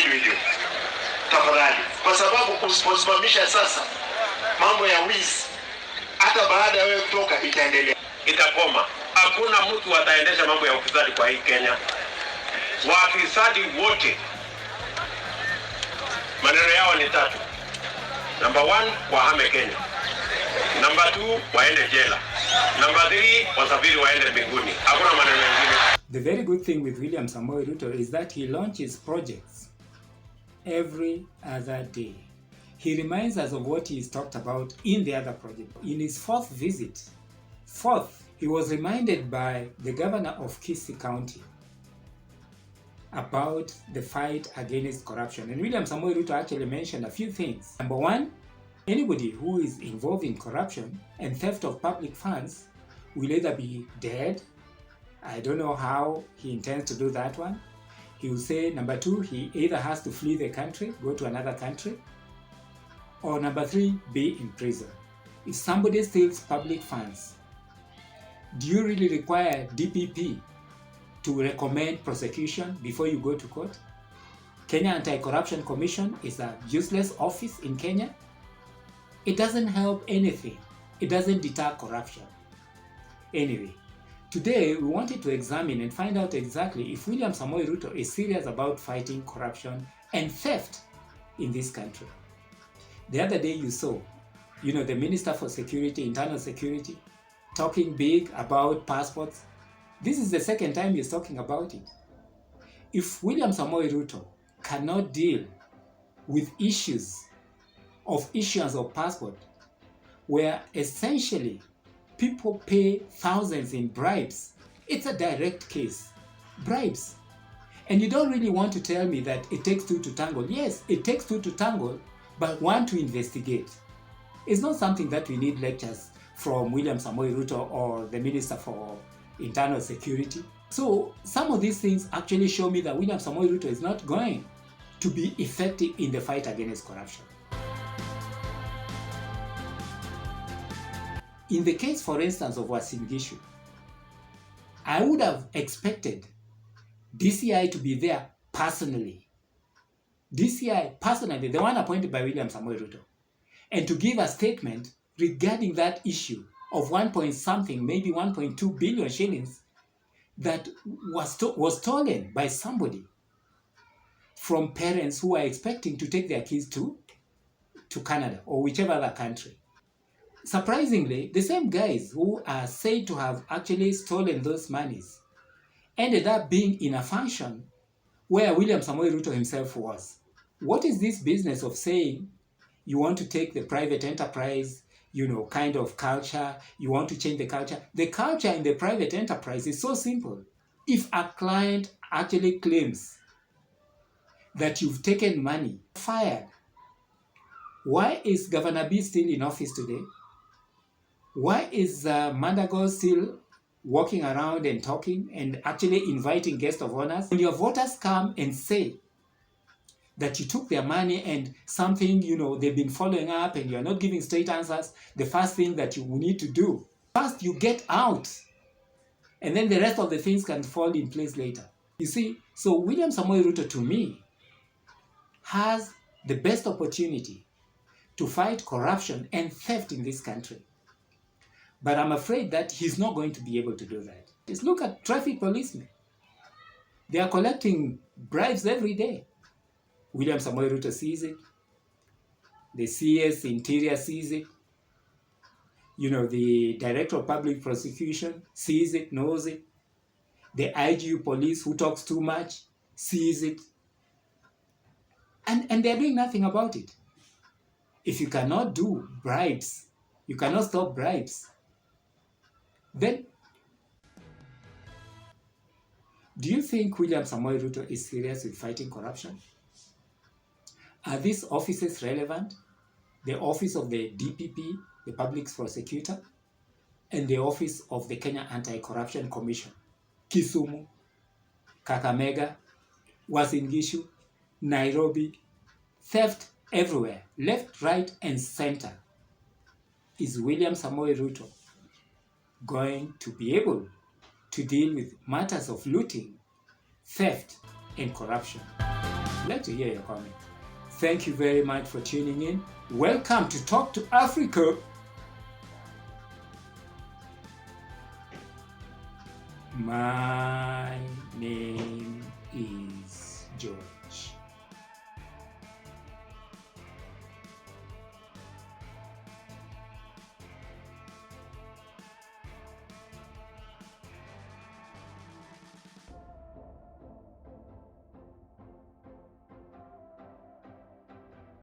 million. Tafadhali, kwa sababu usiposimamisha sasa mambo ya wizi, hata baada ya wewe kutoka itaendelea, itakoma. Hakuna mtu ataendesha mambo ya ufisadi kwa hii Kenya. Wafisadi wote maneno yao ni tatu. Number 1, wahame Kenya. Number 2, waende jela. Number 3, wasafiri waende mbinguni. Hakuna maneno mengine. The very good thing with William Samoei Ruto is that he launches projects every other day. He reminds us of what he's talked about in the other project. In his fourth visit, he was reminded by the governor of Kisii County about the fight against corruption. And William Samoei Ruto actually mentioned a few things. Number 1, anybody who is involved in corruption and theft of public funds will either be dead. I don't know how he intends to do that one. He will say, number 2, he either has to flee the country, go to another country, or number 3, be in prison. If somebody steals public funds, do you really require DPP to recommend prosecution before you go to court? Kenya Anti-Corruption Commission is a useless office in Kenya. It doesn't help anything. It doesn't deter corruption. Anyway, today we wanted to examine and find out exactly if William Samoei Ruto is serious about fighting corruption and theft in this country. The other day you saw, the Minister for Security, Internal Security, talking big about passports. This is the second time he's talking about it. If William Samoei Ruto cannot deal with issues of issuance of passport, where essentially people pay thousands in bribes, it's a direct case. Bribes. And you don't really want to tell me that it takes 2 to tango. Yes, it takes 2 to tango, but 1 to investigate. It's not something that we need lectures from William Samoei Ruto or the Minister for Internal Security. So some of these things actually show me that William Samoei Ruto is not going to be effective in the fight against corruption. In the case, for instance, of Uasin Gishu, I would have expected DCI to be there personally. DCI personally, the one appointed by William Samoei Ruto, and to give a statement regarding that issue of 1-point-something, maybe 1.2 billion shillings that was stolen by somebody from parents who are expecting to take their kids to Canada or whichever other country. Surprisingly, the same guys who are said to have actually stolen those monies ended up being in a function where William Samoei Ruto himself was. What is this business of saying you want to take the private enterprise, kind of culture, you want to change the culture? The culture in the private enterprise is so simple. If a client actually claims that you've taken money, fired, why is Governor B still in office today? Why is Mandago still walking around and talking and actually inviting guests of honors? When your voters come and say that you took their money and something, they've been following up and you're not giving straight answers, the first thing that you need to do, first you get out. And then the rest of the things can fall in place later. You see, so William Samoei Ruto, to me, has the best opportunity to fight corruption and theft in this country. But I'm afraid that he's not going to be able to do that. Just look at traffic policemen. They are collecting bribes every day. William Samoei Ruto sees it. The CS Interior sees it. The Director of Public Prosecution sees it, knows it. The IGU police, who talks too much, sees it. And they're doing nothing about it. If you cannot do bribes, you cannot stop bribes, then do you think William Samoei Ruto is serious with fighting corruption? Are these offices relevant? The office of the DPP, the Public Prosecutor, and the office of the Kenya Anti-Corruption Commission. Kisumu, Kakamega, Uasin Gishu, Nairobi, theft everywhere, left, right, and center. Is William Samoei Ruto going to be able to deal with matters of looting, theft, and corruption? like to hear your comment. Thank you very much for tuning in. Welcome to Talk to Africa. My name